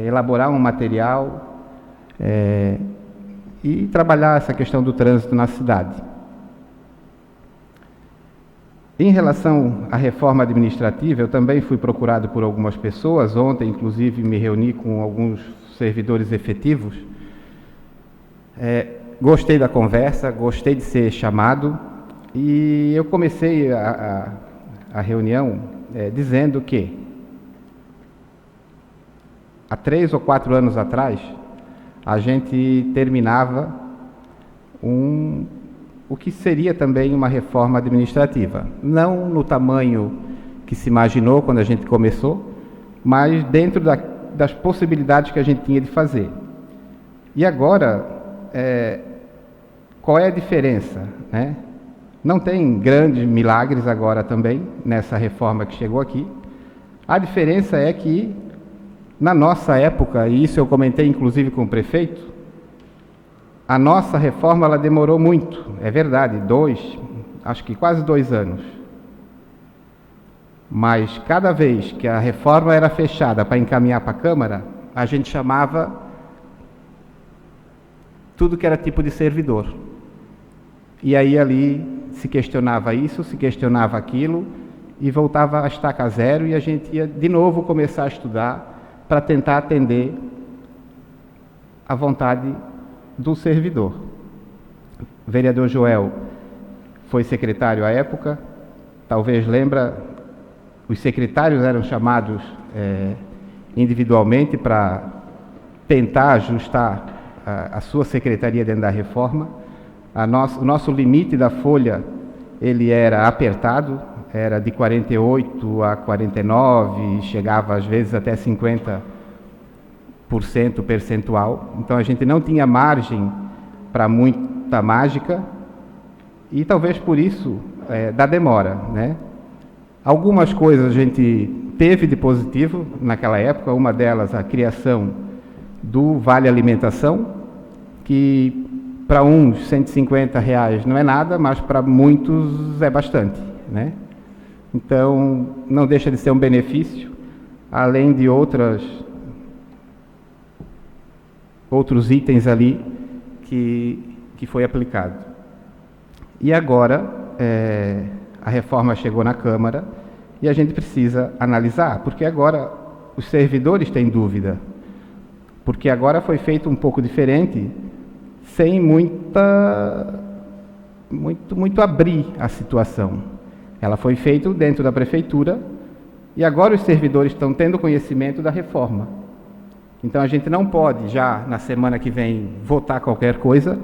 elaborar um material e trabalhar essa questão do trânsito na cidade. Em relação à reforma administrativa, eu também fui procurado por algumas pessoas. Ontem, inclusive, me reuni com alguns servidores efetivos. Gostei da conversa, gostei de ser chamado e eu comecei a reunião dizendo que há 3 ou 4 anos atrás, a gente terminava o que seria também uma reforma administrativa. Não no tamanho que se imaginou quando a gente começou, mas dentro das possibilidades que a gente tinha de fazer. E agora, qual é a diferença, né? Não tem grandes milagres agora também, nessa reforma que chegou aqui. A diferença é que, na nossa época, e isso eu comentei inclusive com o prefeito, a nossa reforma ela demorou muito, é verdade, acho que quase 2 anos. Mas cada vez que a reforma era fechada para encaminhar para a Câmara, a gente chamava tudo que era tipo de servidor. E aí ali se questionava isso, se questionava aquilo, e voltava a estaca zero, e a gente ia de novo começar a estudar para tentar atender a vontade do servidor. O vereador Joel foi secretário à época, talvez lembra, os secretários eram chamados individualmente para tentar ajustar a sua secretaria dentro da reforma. O nosso limite da folha, ele era apertado, era de 48 a 49, chegava às vezes até 50% percentual, então a gente não tinha margem para muita mágica, e talvez por isso da demora, né? Algumas coisas a gente teve de positivo naquela época, uma delas a criação do Vale Alimentação, que para uns R$150 não é nada, mas para muitos é bastante, né? Então não deixa de ser um benefício, além de outros itens ali que foi aplicado. E agora a reforma chegou na Câmara e a gente precisa analisar, porque agora os servidores têm dúvida, porque agora foi feito um pouco diferente, sem muito abrir a situação. Ela foi feita dentro da prefeitura e agora os servidores estão tendo conhecimento da reforma. Então a gente não pode já na semana que vem votar qualquer coisa,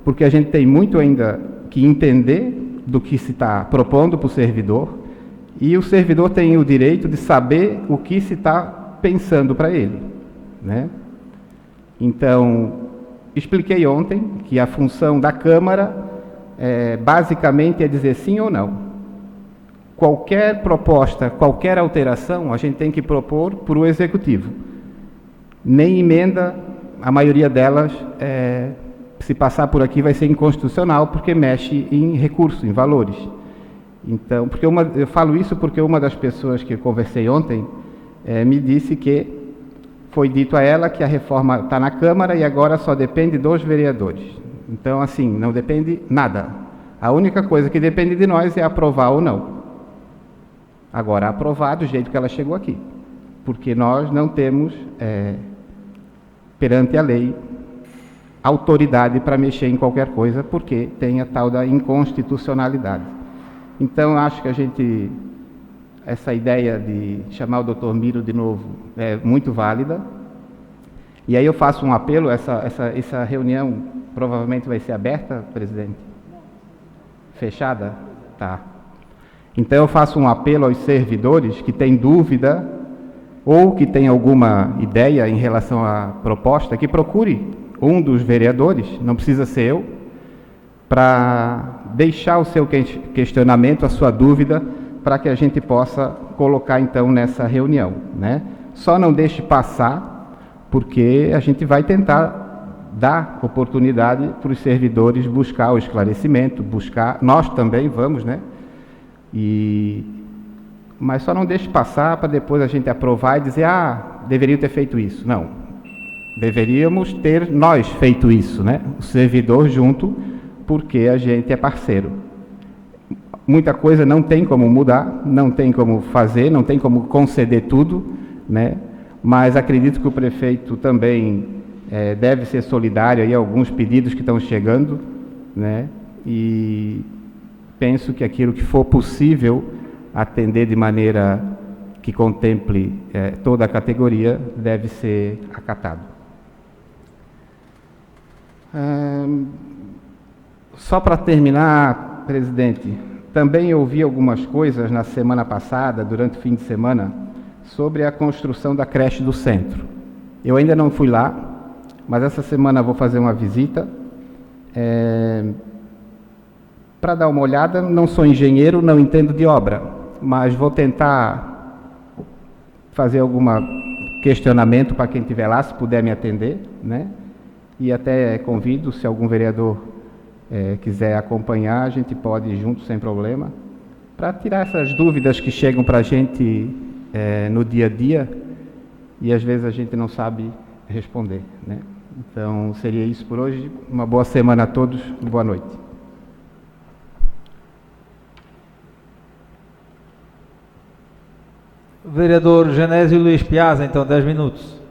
porque a gente tem muito ainda que entender do que se está propondo para o servidor, e o servidor tem o direito de saber o que se está pensando para ele, né? Então, expliquei ontem que a função da Câmara basicamente é dizer sim ou não. qualquer proposta, qualquer alteração, a gente tem que propor para o Executivo. Nem emenda, a maioria delas, se passar por aqui, vai ser inconstitucional, porque mexe em recursos, em valores. Então, eu falo isso porque uma das pessoas que eu conversei ontem me disse que foi dito a ela que a reforma está na Câmara e agora só depende dos vereadores. Então, assim, não depende nada. A única coisa que depende de nós é aprovar ou não. Agora, aprovar do jeito que ela chegou aqui. Porque nós não temos, perante a lei, autoridade para mexer em qualquer coisa, porque tem a tal da inconstitucionalidade. Então, acho que essa ideia de chamar o Dr. Miro de novo é muito válida. E aí eu faço um apelo, essa reunião provavelmente vai ser aberta, presidente? Fechada? Tá. Então eu faço um apelo aos servidores que têm dúvida ou que têm alguma ideia em relação à proposta, que procure um dos vereadores, não precisa ser eu, para deixar o seu questionamento, a sua dúvida, para que a gente possa colocar então nessa reunião, né? Só não deixe passar, porque a gente vai tentar dar oportunidade para os servidores buscar o esclarecimento, nós também vamos, né? Mas só não deixe passar para depois a gente aprovar e dizer, deveriam ter feito isso. Não, deveríamos ter nós feito isso, né? O servidor junto, porque a gente é parceiro. Muita coisa não tem como mudar, não tem como fazer, não tem como conceder tudo, né? Mas acredito que o prefeito também deve ser solidário aí a alguns pedidos que estão chegando, né? E penso que aquilo que for possível atender de maneira que contemple toda a categoria deve ser acatado. Só para terminar, presidente, também ouvi algumas coisas na semana passada, durante o fim de semana, sobre a construção da creche do centro. Eu ainda não fui lá, mas essa semana vou fazer uma visita para dar uma olhada. Não sou engenheiro, não entendo de obra, mas vou tentar fazer algum questionamento para quem estiver lá, se puder me atender, né? E até convido, se algum vereador quiser acompanhar, a gente pode ir junto sem problema, para tirar essas dúvidas que chegam para a gente no dia a dia e às vezes a gente não sabe responder, né? Então seria isso por hoje. Uma boa semana a todos, boa noite. Vereador Genésio Luiz Piazza, então, 10 minutos.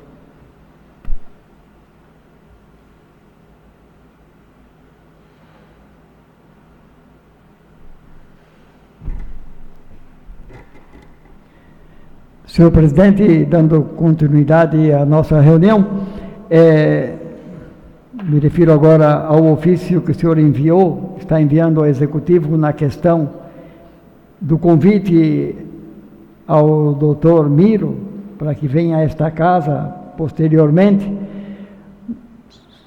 Senhor presidente, dando continuidade à nossa reunião, me refiro agora ao ofício que o senhor enviou, está enviando ao Executivo na questão do convite ao doutor Miro, para que venha a esta casa posteriormente,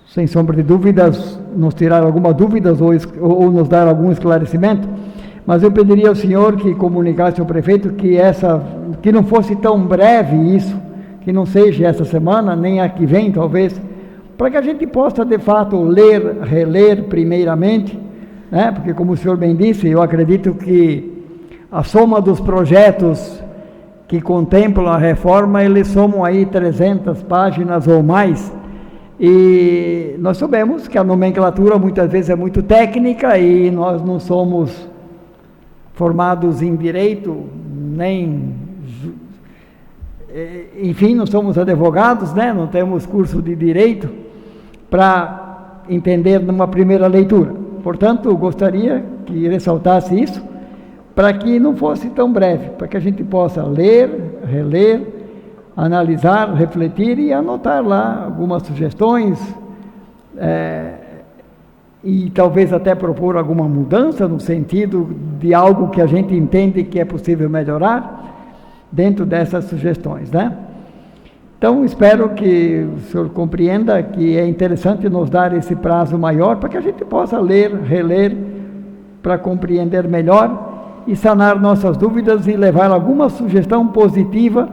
sem sombra de dúvidas, nos tirar alguma dúvida ou nos dar algum esclarecimento, mas eu pediria ao senhor que comunicasse ao prefeito que não fosse tão breve isso, que não seja essa semana, nem a que vem talvez, para que a gente possa de fato ler, reler primeiramente, né? Porque como o senhor bem disse, eu acredito que a soma dos projetos que contemplam a reforma, eles somam aí 300 páginas ou mais, e nós sabemos que a nomenclatura muitas vezes é muito técnica e nós não somos formados em direito, enfim, não somos advogados, né? Não temos curso de direito para entender numa primeira leitura. Portanto, gostaria que ressaltasse isso, para que não fosse tão breve, para que a gente possa ler, reler, analisar, refletir e anotar lá algumas sugestões, e talvez até propor alguma mudança no sentido de algo que a gente entende que é possível melhorar dentro dessas sugestões, né? Então, espero que o senhor compreenda que é interessante nos dar esse prazo maior para que a gente possa ler, reler, para compreender melhor e sanar nossas dúvidas e levar alguma sugestão positiva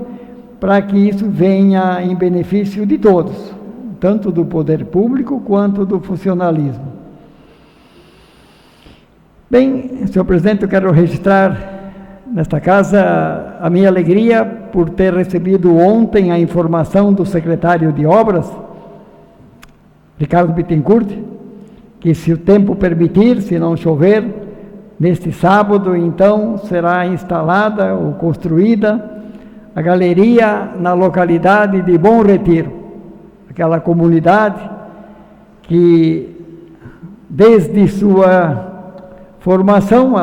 para que isso venha em benefício de todos, tanto do poder público quanto do funcionalismo. Bem, senhor presidente, eu quero registrar nesta casa a minha alegria por ter recebido ontem a informação do secretário de Obras, Ricardo Bittencourt, que se o tempo permitir, se não chover, neste sábado, então, será instalada ou construída a galeria na localidade de Bom Retiro, aquela comunidade que, desde sua formação,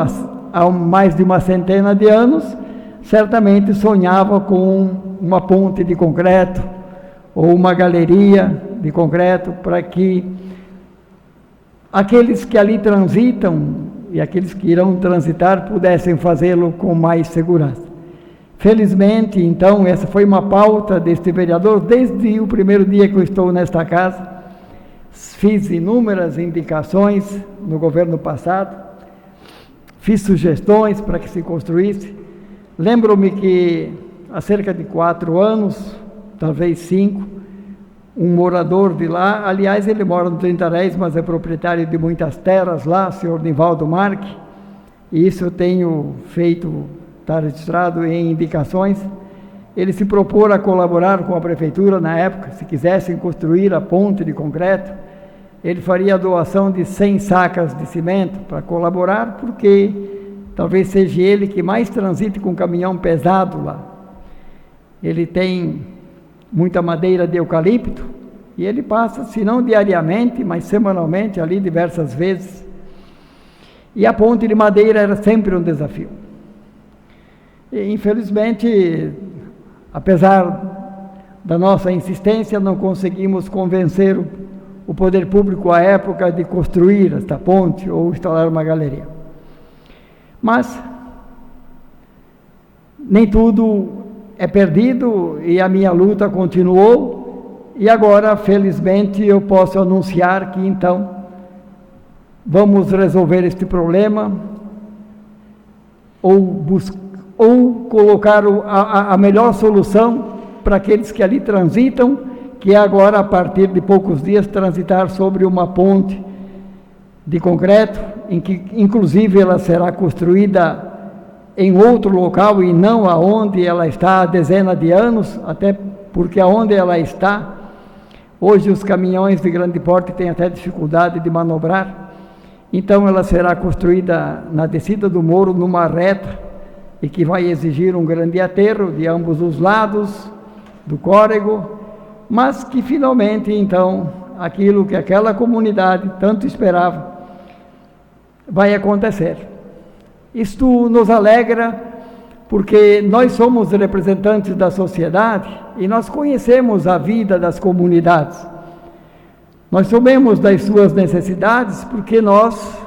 há mais de uma centena de anos, certamente sonhava com uma ponte de concreto ou uma galeria de concreto para que aqueles que ali transitam e aqueles que irão transitar pudessem fazê-lo com mais segurança. Felizmente, então, essa foi uma pauta deste vereador desde o primeiro dia que eu estou nesta casa. Fiz inúmeras indicações no governo passado, fiz sugestões para que se construísse. Lembro-me que há cerca de 4 anos, talvez 5, um morador de lá, aliás, ele mora no Trintaréis, mas é proprietário de muitas terras lá, o senhor Nivaldo Marque, e isso eu tenho feito, está registrado em indicações. Ele se propôs a colaborar com a prefeitura na época, se quisessem construir a ponte de concreto, ele faria a doação de 100 sacas de cimento para colaborar, porque talvez seja ele que mais transite com caminhão pesado lá. Ele tem muita madeira de eucalipto, e ele passa, se não diariamente, mas semanalmente, ali diversas vezes. E a ponte de madeira era sempre um desafio. E, infelizmente, apesar da nossa insistência, não conseguimos convencer o poder público à época de construir esta ponte ou instalar uma galeria. Mas nem tudo é perdido e a minha luta continuou, e agora, felizmente, eu posso anunciar que, então, vamos resolver este problema ou colocar a melhor solução para aqueles que ali transitam, que é agora, a partir de poucos dias, transitar sobre uma ponte de concreto, em que, inclusive, ela será construída em outro local e não aonde ela está há dezenas de anos, até porque aonde ela está, hoje os caminhões de grande porte têm até dificuldade de manobrar. Então ela será construída na descida do morro, numa reta, e que vai exigir um grande aterro de ambos os lados do córrego, mas que finalmente, então, aquilo que aquela comunidade tanto esperava vai acontecer. Isto nos alegra, porque nós somos representantes da sociedade e nós conhecemos a vida das comunidades. Nós sabemos das suas necessidades, porque nós,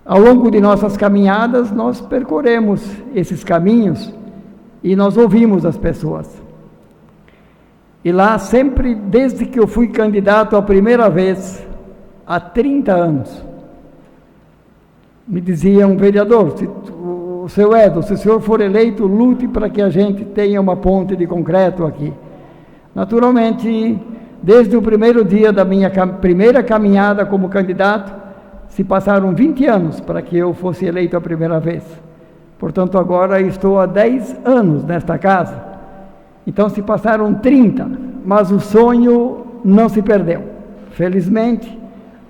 ao longo de nossas caminhadas, nós percorremos esses caminhos e nós ouvimos as pessoas. E lá sempre, desde que eu fui candidato a primeira vez, há 30 anos, me dizia um vereador: o seu Edo, se o senhor for eleito, lute para que a gente tenha uma ponte de concreto aqui. Naturalmente, desde o primeiro dia da minha primeira caminhada como candidato, se passaram 20 anos para que eu fosse eleito a primeira vez. Portanto, agora estou há 10 anos nesta casa. Então, se passaram 30, mas o sonho não se perdeu. Felizmente,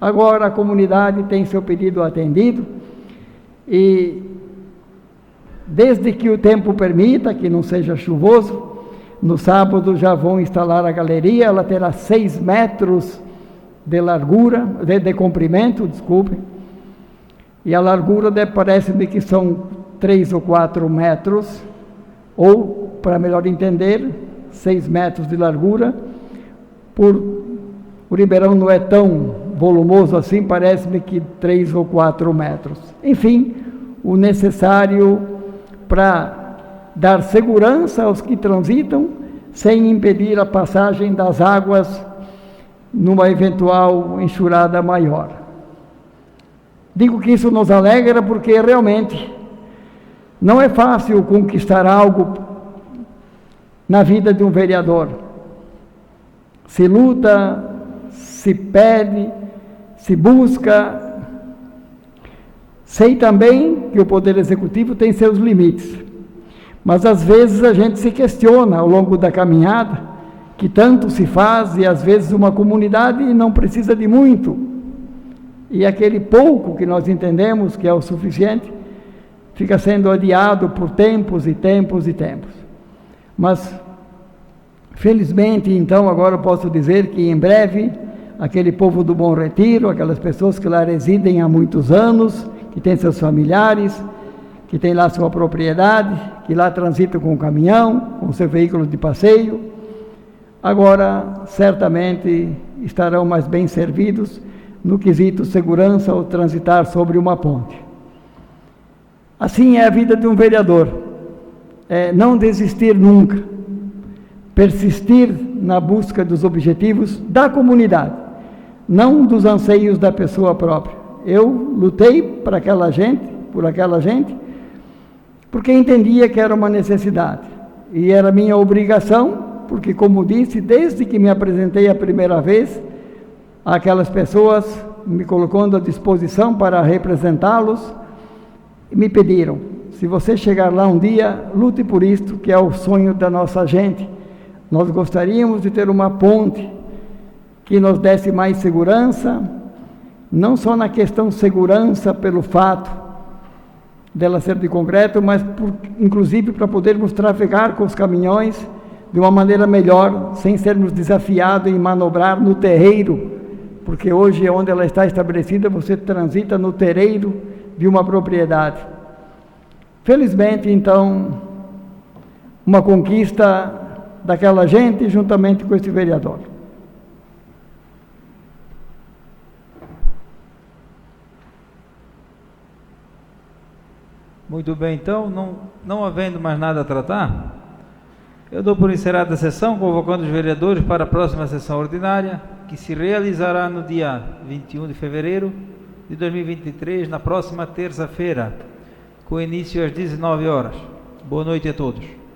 agora a comunidade tem seu pedido atendido, e desde que o tempo permita, que não seja chuvoso, no sábado já vão instalar a galeria. Ela terá 6 metros de largura, de comprimento, desculpe, e a largura parece-me que são 3 ou 4 metros, ou, para melhor entender, 6 metros de largura. O Ribeirão não é tão volumoso assim, parece-me que 3 ou 4 metros. Enfim, o necessário para dar segurança aos que transitam, sem impedir a passagem das águas numa eventual enxurrada maior. Digo que isso nos alegra porque realmente não é fácil conquistar algo na vida de um vereador. Se luta, se pede, se busca. Sei também que o Poder Executivo tem seus limites, mas às vezes a gente se questiona ao longo da caminhada, que tanto se faz e às vezes uma comunidade não precisa de muito, e aquele pouco que nós entendemos que é o suficiente, fica sendo adiado por tempos e tempos e tempos. Mas, felizmente, então, agora eu posso dizer que em breve, aquele povo do Bom Retiro, aquelas pessoas que lá residem há muitos anos, que têm seus familiares, que têm lá sua propriedade, que lá transitam com o caminhão, com seu veículo de passeio, agora certamente estarão mais bem servidos no quesito segurança ao transitar sobre uma ponte. Assim é a vida de um vereador, é não desistir nunca, persistir na busca dos objetivos da comunidade, não dos anseios da pessoa própria. Eu lutei por aquela gente, porque entendia que era uma necessidade, e era minha obrigação, porque, como disse, desde que me apresentei a primeira vez, aquelas pessoas me colocando à disposição para representá-los, me pediram, se você chegar lá um dia, lute por isto, que é o sonho da nossa gente. Nós gostaríamos de ter uma ponte que nos desse mais segurança, não só na questão segurança pelo fato dela ser de concreto, mas inclusive para podermos trafegar com os caminhões de uma maneira melhor, sem sermos desafiados em manobrar no terreiro, porque hoje, onde ela está estabelecida, você transita no terreiro de uma propriedade. Felizmente, então, uma conquista daquela gente juntamente com esse vereador. Muito bem, então, não havendo mais nada a tratar, eu dou por encerrada a sessão, convocando os vereadores para a próxima sessão ordinária, que se realizará no dia 21 de fevereiro de 2023, na próxima terça-feira, com início às 19 horas. Boa noite a todos.